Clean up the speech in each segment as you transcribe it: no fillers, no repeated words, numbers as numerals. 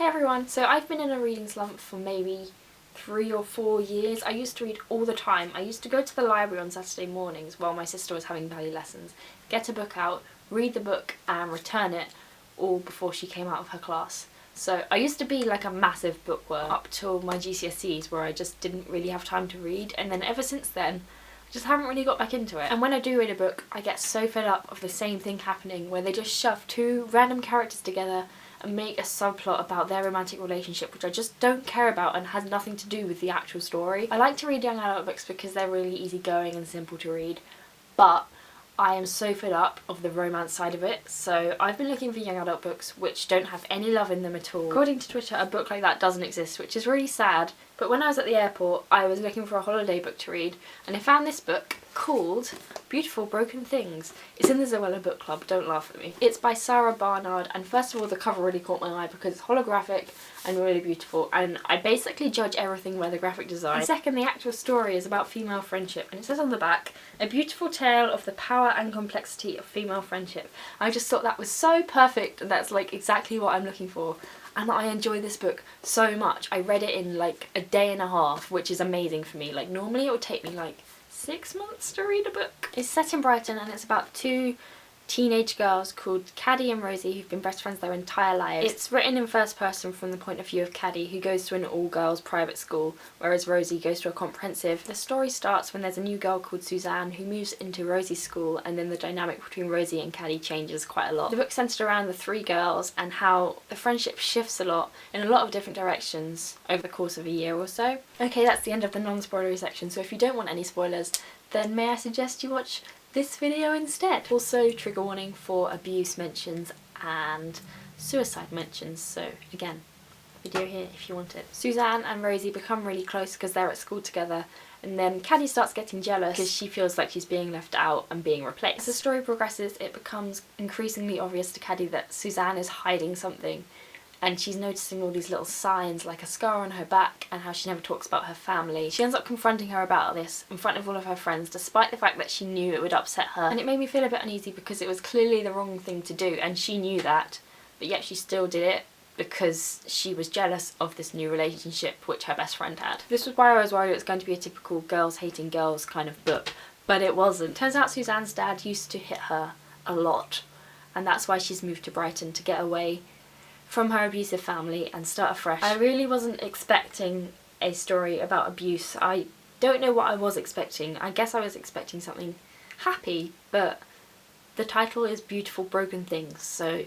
Hey everyone, so I've been in a reading slump for maybe 3 or 4 years. I used to read all the time. I used to go to the library on Saturday mornings while my sister was having ballet lessons, get a book out, read the book and return it all before she came out of her class. So I used to be like a massive bookworm up till my GCSEs where I just didn't really have time to read, and then ever since then I just haven't really got back into it. And when I do read a book I get so fed up of the same thing happening where they just shove two random characters together and make a subplot about their romantic relationship which I just don't care about and has nothing to do with the actual story. I like to read young adult books because they're really easygoing and simple to read, but I am so fed up of the romance side of it, so I've been looking for young adult books which don't have any love in them at all. According to Twitter, a book like that doesn't exist, which is really sad, but when I was at the airport I was looking for a holiday book to read and I found this book called Beautiful Broken Things. It's in the Zoella book club, don't laugh at me. It's by Sara Barnard, and first of all the cover really caught my eye because it's holographic and really beautiful, and I basically judge everything by the graphic design. And second, the actual story is about female friendship, and it says on the back, a beautiful tale of the power and complexity of female friendship. I just thought that was so perfect, and that's like exactly what I'm looking for. And I enjoy this book so much. I read it in like a day and a half, which is amazing for me. Like normally it would take me like 6 months to read a book. It's set in Brighton and it's about two teenage girls called Caddy and Rosie who've been best friends their entire lives. It's written in first person from the point of view of Caddy, who goes to an all-girls private school, whereas Rosie goes to a comprehensive. The story starts when there's a new girl called Suzanne who moves into Rosie's school, and then the dynamic between Rosie and Caddy changes quite a lot. The book's centred around the three girls and how the friendship shifts a lot in a lot of different directions over the course of a year or so. Okay, that's the end of the non-spoilery section, so if you don't want any spoilers, then may I suggest you watch this video instead. Also, trigger warning for abuse mentions and suicide mentions, so again, video here if you want it. Suzanne and Rosie become really close because they're at school together, and then Caddy starts getting jealous because she feels like she's being left out and being replaced. As the story progresses, it becomes increasingly obvious to Caddy that Suzanne is hiding something, and she's noticing all these little signs like a scar on her back and how she never talks about her family. She ends up confronting her about this in front of all of her friends despite the fact that she knew it would upset her, and it made me feel a bit uneasy because it was clearly the wrong thing to do and she knew that, but yet she still did it because she was jealous of this new relationship which her best friend had. This was why I was worried it was going to be a typical girls hating girls kind of book, but it wasn't. Turns out Suzanne's dad used to hit her a lot, and that's why she's moved to Brighton, to get away from her abusive family and start afresh. I really wasn't expecting a story about abuse. I don't know what I was expecting. I guess I was expecting something happy, but the title is Beautiful Broken Things, so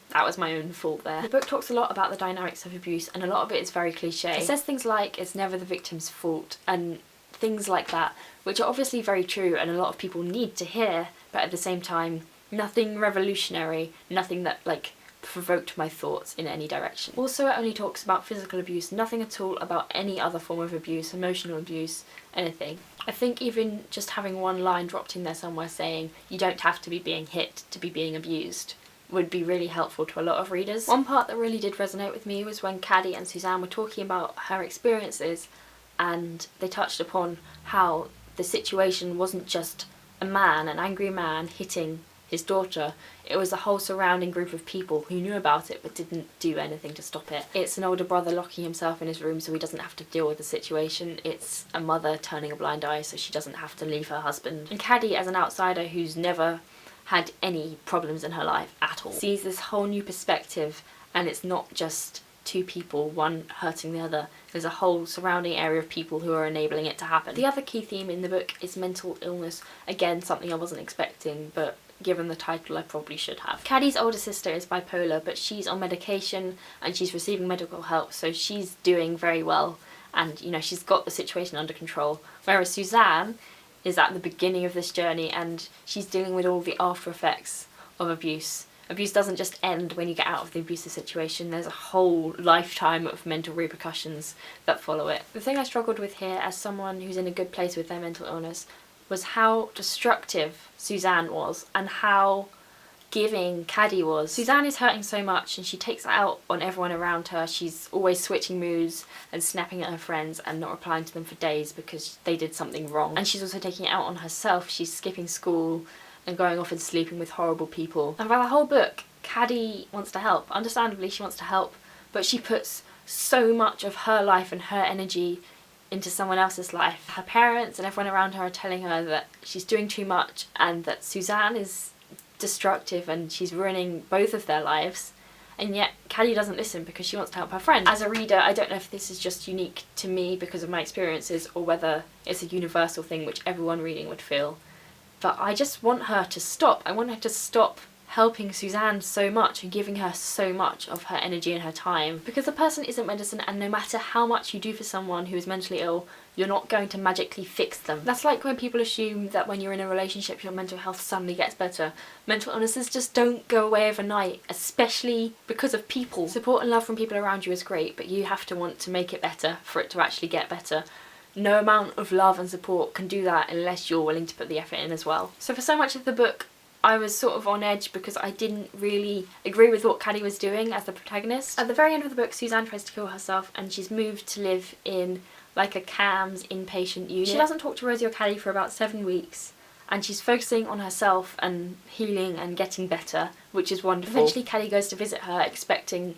that was my own fault there. The book talks a lot about the dynamics of abuse, and a lot of it is very cliche. It says things like it's never the victim's fault and things like that, which are obviously very true and a lot of people need to hear, but at the same time nothing revolutionary, nothing that like provoked my thoughts in any direction. Also, it only talks about physical abuse, nothing at all about any other form of abuse, emotional abuse, anything. I think even just having one line dropped in there somewhere saying you don't have to be being hit to be being abused would be really helpful to a lot of readers. One part that really did resonate with me was when Caddy and Suzanne were talking about her experiences, and they touched upon how the situation wasn't just a man, an angry man, hitting his daughter. It was a whole surrounding group of people who knew about it but didn't do anything to stop it. It's an older brother locking himself in his room so he doesn't have to deal with the situation. It's a mother turning a blind eye so she doesn't have to leave her husband. And Caddy, as an outsider who's never had any problems in her life at all, sees this whole new perspective, and it's not just two people, one hurting the other. There's a whole surrounding area of people who are enabling it to happen. The other key theme in the book is mental illness. Again, something I wasn't expecting, but given the title I probably should have. Caddy's older sister is bipolar, but she's on medication and she's receiving medical help, so she's doing very well and, you know, she's got the situation under control. Whereas Suzanne is at the beginning of this journey and she's dealing with all the after effects of abuse. Abuse doesn't just end when you get out of the abusive situation, there's a whole lifetime of mental repercussions that follow it. The thing I struggled with here as someone who's in a good place with their mental illness was how destructive Suzanne was and how giving Caddy was. Suzanne is hurting so much and she takes it out on everyone around her. She's always switching moods and snapping at her friends and not replying to them for days because they did something wrong. And she's also taking it out on herself. She's skipping school and going off and sleeping with horrible people. And by the whole book, Caddy wants to help. Understandably, she wants to help, but she puts so much of her life and her energy into someone else's life. Her parents and everyone around her are telling her that she's doing too much and that Suzanne is destructive and she's ruining both of their lives, and yet Caddy doesn't listen because she wants to help her friend. As a reader, I don't know if this is just unique to me because of my experiences or whether it's a universal thing which everyone reading would feel, but I just want her to stop. I want her to stop helping Suzanne so much and giving her so much of her energy and her time, because a person isn't medicine, and no matter how much you do for someone who is mentally ill, you're not going to magically fix them. That's like when people assume that when you're in a relationship your mental health suddenly gets better. Mental illnesses just don't go away overnight, especially because of people. Support and love from people around you is great, but you have to want to make it better for it to actually get better. No amount of love and support can do that unless you're willing to put the effort in as well. So for so much of the book, I was sort of on edge because I didn't really agree with what Caddy was doing as the protagonist. At the very end of the book, Suzanne tries to kill herself and she's moved to live in like a CAMS inpatient unit. She doesn't talk to Rosie or Caddy for about 7 weeks, and she's focusing on herself and healing and getting better, which is wonderful. Eventually Caddy goes to visit her expecting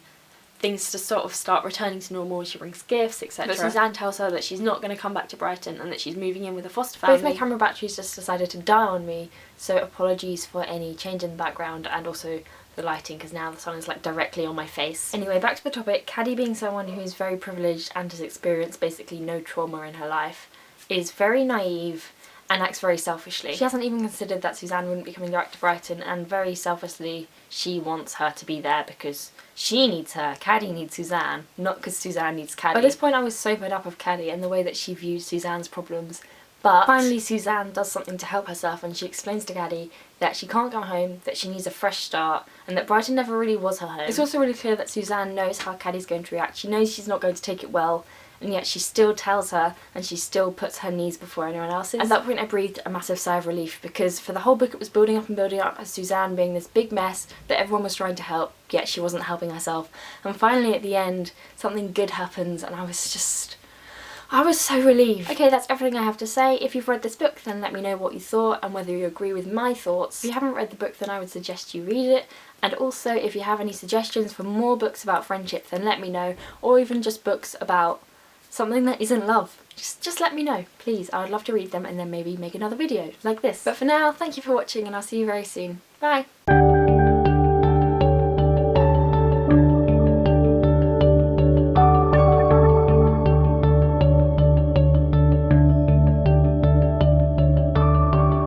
things to sort of start returning to normal. She brings gifts, etc. But Suzanne tells her that she's not going to come back to Brighton and that she's moving in with a foster family. Both my camera batteries just decided to die on me, so apologies for any change in the background and also the lighting, because now the sun is like directly on my face. Anyway, back to the topic. Caddy, being someone who is very privileged and has experienced basically no trauma in her life, is very naive and acts very selfishly. She hasn't even considered that Suzanne wouldn't be coming back to Brighton, and very selfishly she wants her to be there because she needs her. Caddy needs Suzanne, not because Suzanne needs Caddy. By this point I was so fed up of Caddy and the way that she viewed Suzanne's problems, but finally Suzanne does something to help herself, and she explains to Caddy that she can't come home, that she needs a fresh start, and that Brighton never really was her home. It's also really clear that Suzanne knows how Caddy's going to react. She knows she's not going to take it well, and yet she still tells her, and she still puts her needs before anyone else's. At that point I breathed a massive sigh of relief, because for the whole book it was building up and building up as Suzanne being this big mess that everyone was trying to help, yet she wasn't helping herself. And finally at the end something good happens and I was so relieved. Okay, that's everything I have to say. If you've read this book, then let me know what you thought and whether you agree with my thoughts. If you haven't read the book, then I would suggest you read it. And also, if you have any suggestions for more books about friendship, then let me know. Or even just books about something that isn't love. Just let me know, please. I would love to read them and then maybe make another video like this. But for now, thank you for watching and I'll see you very soon. Bye!